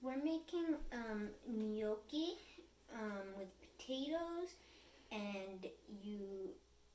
We're making gnocchi with potatoes, and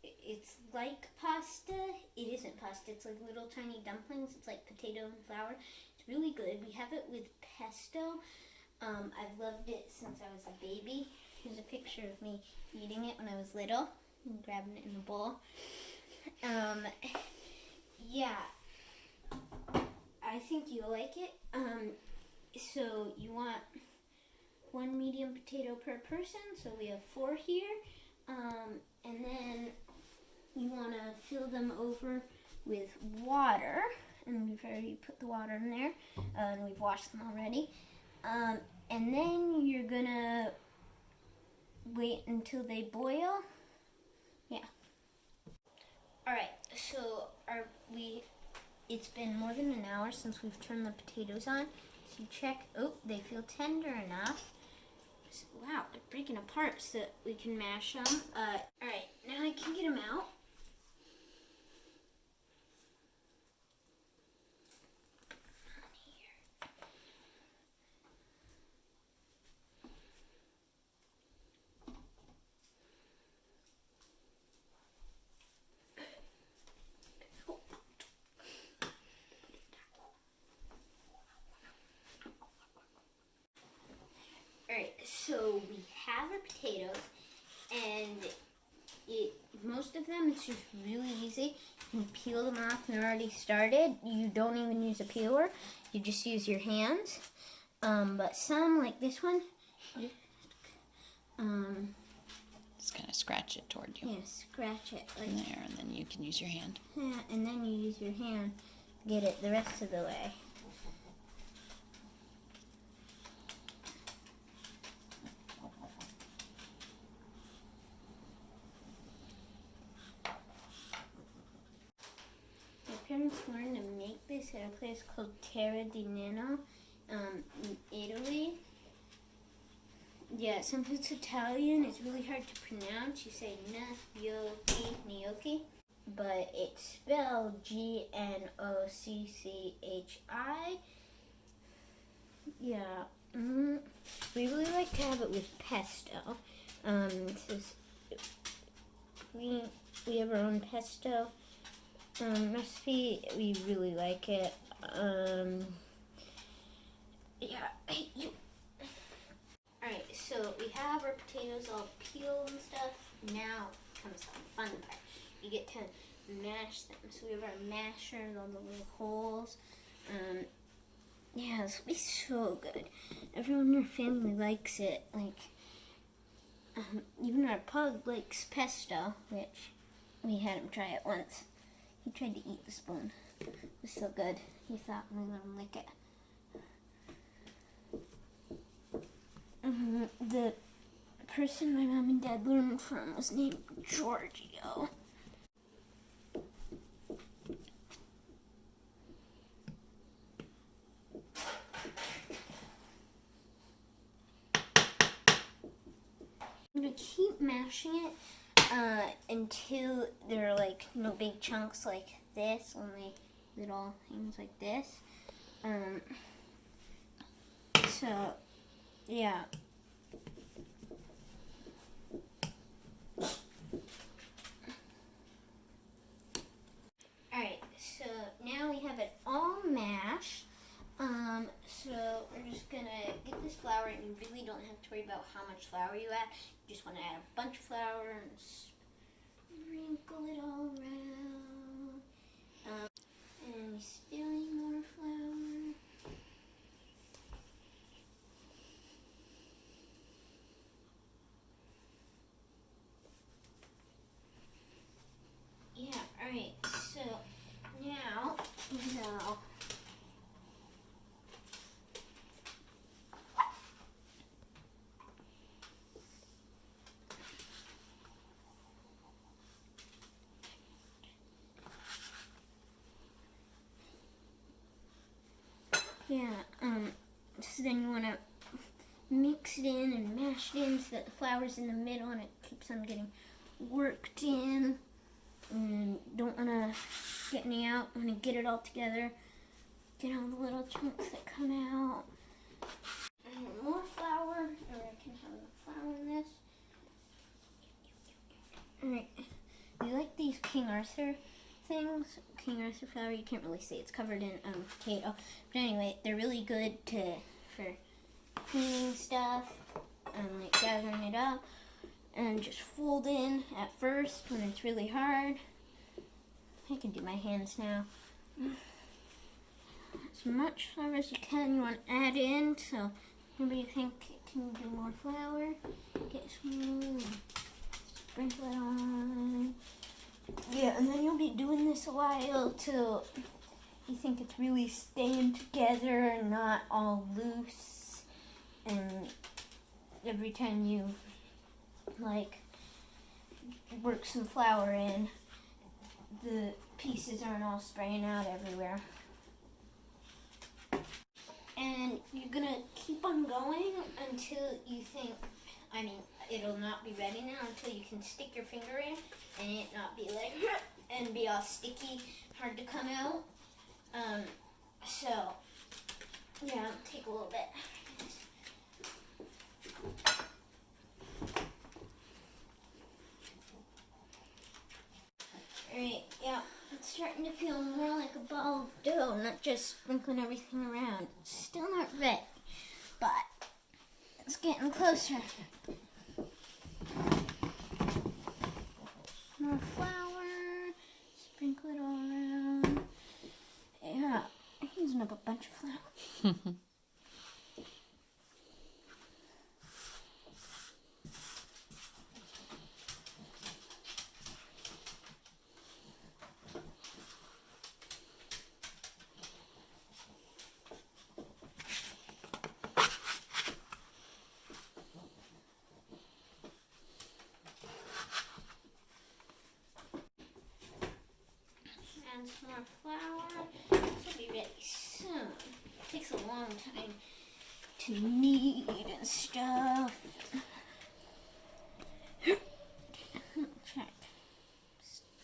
it's like pasta. It isn't pasta, it's like little tiny dumplings. It's like potato and flour. It's really good. We have it with pesto. I've loved it since I was a baby. Here's a picture of me eating it when I was little and grabbing it in a bowl. Yeah, I think you'll like it. So you want 1 medium potato per person, so we have 4 here. And then you want to fill them over with water, and we've already put the water in there, and we've washed them already. And then you're gonna wait until they boil. Yeah. All right. So it's been more than an hour since we've turned the potatoes on. So check. Oh, they feel tender enough. So, wow, they're breaking apart so that we can mash them. All right, now I can get them out. Alright, so we have our potatoes, and most of them, it's just really easy. You can peel them off, and they're already started. You don't even use a peeler. You just use your hands. But some, like this one, just kind of scratch it toward you. Yeah, scratch it. Like there, and then you can use your hand. Yeah, and then you use your hand to get it the rest of the way. My parents learned to make this at a place called Terra di Nino in Italy. Yeah, since it's Italian, it's really hard to pronounce. You say gnocchi, but it's spelled Gnocchi. Yeah, we really like to have it with pesto. We have our own pesto recipe. We really like it. Yeah. Alright, so we have our potatoes all peeled and stuff. Now comes the fun part. You get to mash them. So we have our masher, all the little holes. Yeah, this will be so good. Everyone in your family likes it. Like, even our pug likes pesto, which we had him try it once. He tried to eat the spoon. It was so good. He thought we let him lick it. The person my mom and dad learned from was named Giorgio. I'm going to keep mashing it until there are like no big chunks like this, only little things like this. So, yeah. Alright, so now we have it all mashed. So we're just gonna get this flour, and you really don't have to worry about how much flour you add. You just want to add a bunch of flour and sprinkle it all around. And we still need more flour. Yeah, alright, so now, so then you want to mix it in and mash it in so that the flour's in the middle and it keeps on getting worked in. And don't want to get any out. Want to get it all together. Get all the little chunks that come out. King Arthur things. King Arthur flour, you can't really see, it's covered in potato. But anyway, they're really good for cleaning stuff and like gathering it up. And just fold in at first when it's really hard. I can do my hands now. As much flour as you can, you want to add in. So anybody think it can do more flour? Get some, sprinkle it on. Yeah, and then you'll be doing this a while till you think it's really staying together and not all loose. And every time you like work some flour in, the pieces aren't all spraying out everywhere. And you're gonna keep on going until you think, it'll not be ready now, until you can stick your finger in and it not be like, and be all sticky, hard to come out. So, yeah, it'll take a little bit. Alright, yeah, it's starting to feel more like a ball of dough, not just sprinkling everything around. It's still not ready, but it's getting closer. More flour, sprinkle it all around. Yeah, I'm using up a bunch of flour. And some more flour. This will be ready soon. It takes a long time to knead and stuff. Check.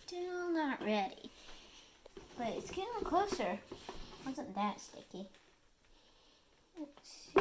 Still not ready, but it's getting closer. Wasn't that sticky? Let's see.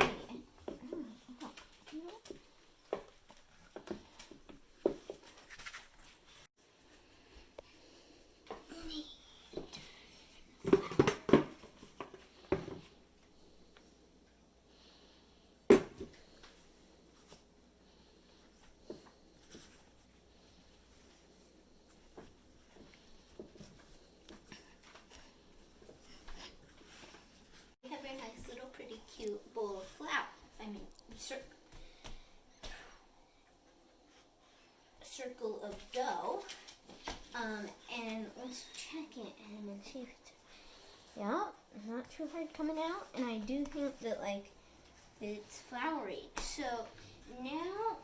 Nice little pretty cute bowl of flour. Circle of dough. And let's check it and see if it's, yeah, not too hard coming out. And I do think that like it's floury. So now,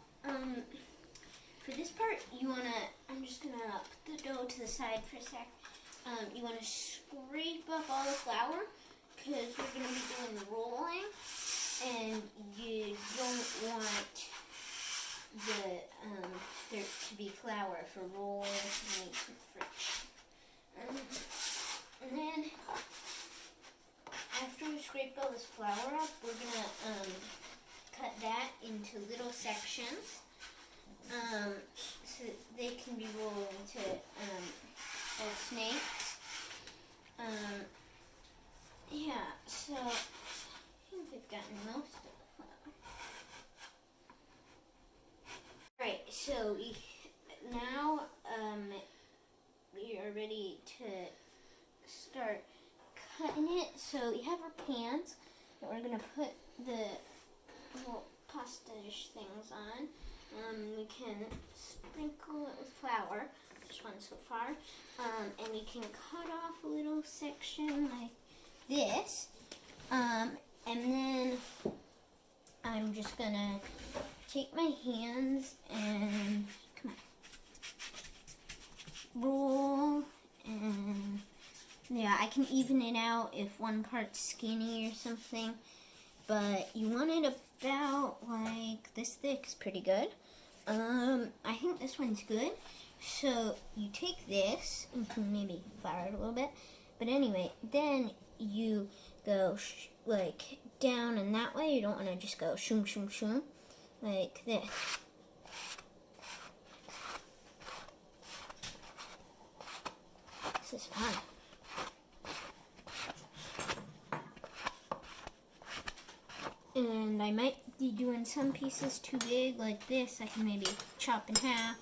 for this part, you wanna, I'm just gonna put the dough to the side for a sec. You wanna scrape up all the flour, because we're going to be doing the rolling, and you don't want there to be flour for rolling to make some friction. And then, after we scraped all this flour up, we're going to cut that into little sections, so they can be rolled into as snakes. Yeah, so I think we've gotten most of the flour. Right, so now we are ready to start cutting it. So we have our pans that we're going to put the little pasta dish things on. We can sprinkle it with flour, just one so far, and we can cut off a little section like this, and then I'm just gonna take my hands and come on, roll, and yeah, I can even it out if one part's skinny or something, but you want it about like this thick is pretty good. I think this one's good. So you take this, you can maybe flour it a little bit, but anyway, then you go like down and that way. You don't want to just go shoom shoom shoom like this. This is fun. And I might be doing some pieces too big, like this. I can maybe chop in half.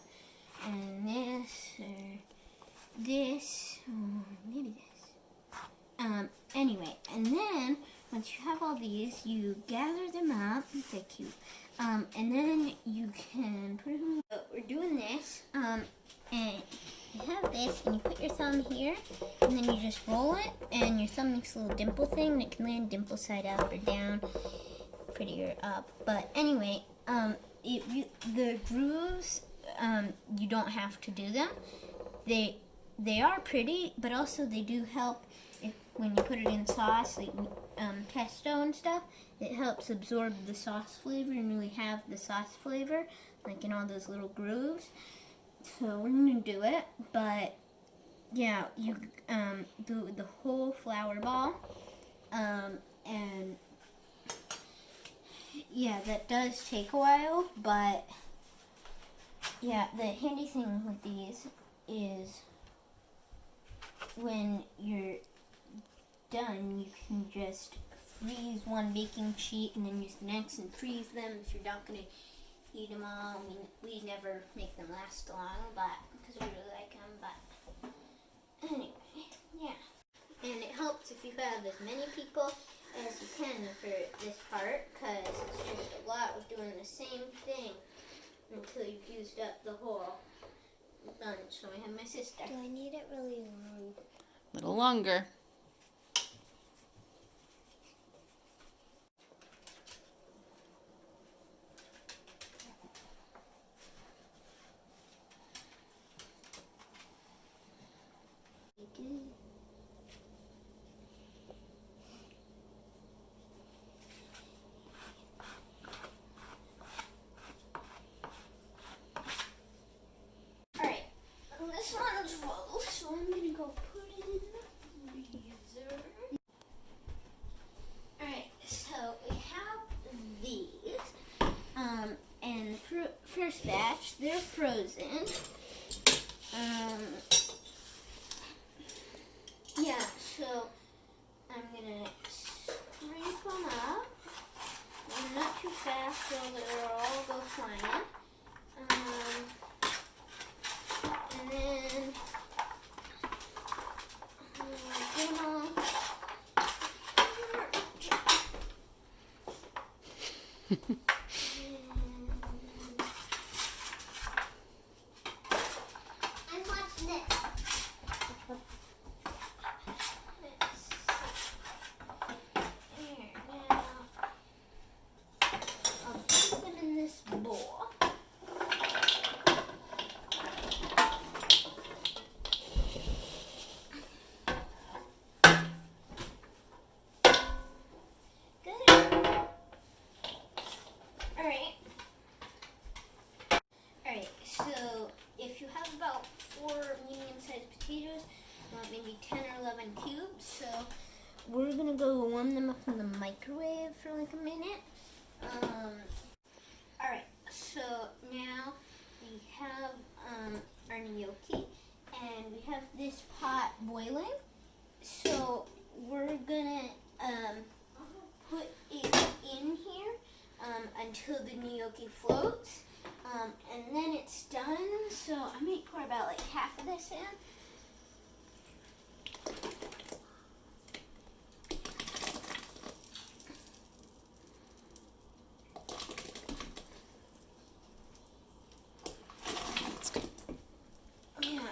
And this, or this, or maybe this. Anyway, and then once you have all these, you gather them up. They're cute. And then you can put them. So we're doing this. And you have this, and you put your thumb here, and then you just roll it, and your thumb makes a little dimple thing that can land dimple side up or down, prettier up. But anyway, the grooves, you don't have to do them. They are pretty, but also they do help when you put it in sauce, like pesto and stuff. It helps absorb the sauce flavor and really have the sauce flavor, like in all those little grooves. So we're gonna do it, but yeah, you do the whole flour ball, and yeah, that does take a while, but yeah, the handy thing with these is when you're done, you can just freeze one baking sheet and then use the next and freeze them if you're not going to eat them all. I mean, we never make them last long, but because we really like them. But anyway, yeah. And it helps if you have as many people as you can for this part, because it's just a lot of doing the same thing until you've used up the whole bunch. So I have my sister. Do I need it really long? A little longer. Alright, this one's rolled, so I'm gonna go put it in the freezer. Alright, so we have these, and the first batch, they're frozen. Yeah, so I'm gonna scrape them up, not too fast so they'll all go flying. And then get them all. And what's this? Here, now I'll put it in this bowl. Alright, so if you have about 4 medium-sized potatoes, maybe 10 or 11 cubes, so we're gonna go warm them up in the microwave for like a minute. Alright, so now we have our gnocchi, and we have this pot boiling, so we're gonna put it in here until the gnocchi floats. And then it's done, so I might pour about like half of this in. Yeah.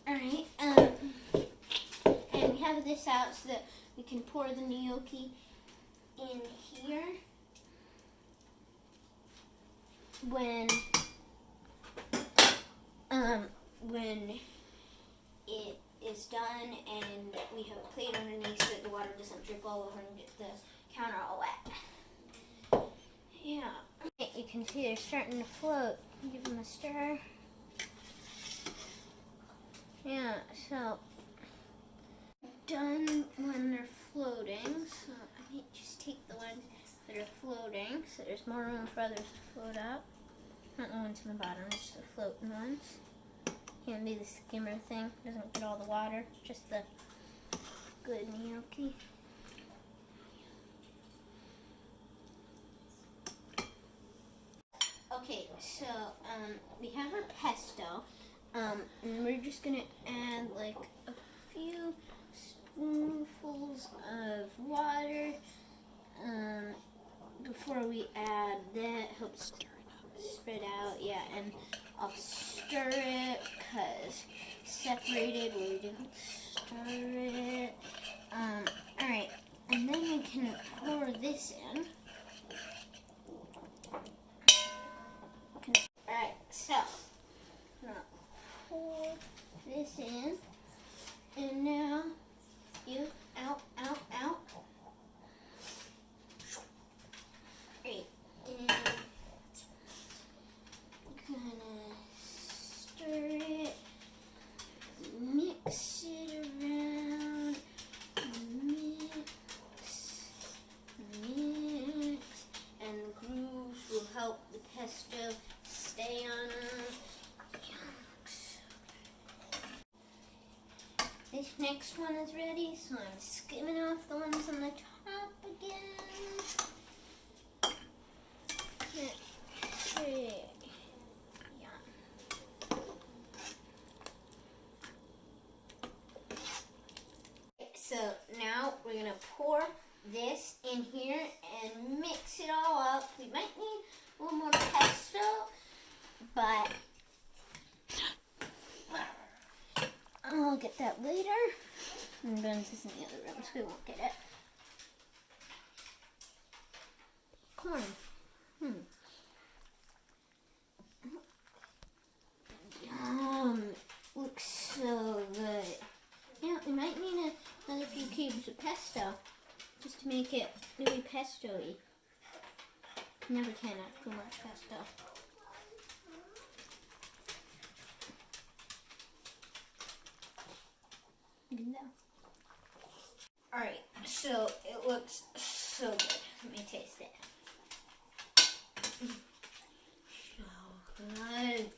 Alright, and we have this out so that we can pour the gnocchi in here. When it is done and we have a plate underneath so that the water doesn't drip all over and get the counter all wet. Yeah. You can see they're starting to float. Give them a stir. Yeah, so done when they're floating. So I might just take the ones that are floating so there's more room for others to float up. Not the ones in the bottom, just the floating ones. Can't do the skimmer thing. Doesn't get all the water. Just the good gnocchi. Okay, so we have our pesto, and we're just gonna add like a few spoonfuls of water before we add that. Helps spread out, yeah, and I'll stir it because separated we didn't stir it. Alright, and then we can pour this in. Alright, so I'm gonna pour this in, and now you out. Great, and gonna stir it, mix it around, mix, and the grooves will help the pesto stay on them. This next one is ready, so I'm skimming off the ones on the top again. So now we're gonna pour this in here and mix it all up. We might need a little more pesto, but I'll get that later. And Ben's is in the other room, so we won't get it. Corn. Yum. Looks so good. Yeah, we might need another few cubes of pesto just to make it really pesto-y. Never can have too much pesto. Alright, so it looks so good. Let me taste it. So good.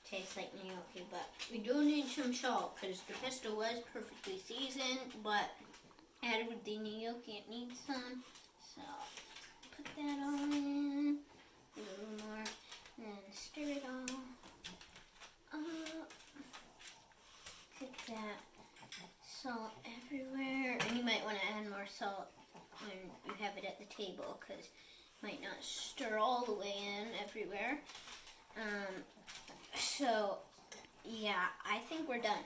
Tastes like gnocchi, but we do need some salt because the pesto was perfectly seasoned, but added with the gnocchi it needs some. So put that all in, a little more, and then stir it all up. Get that salt everywhere, and you might want to add more salt when you have it at the table because it might not stir all the way in everywhere. So yeah, I think we're done.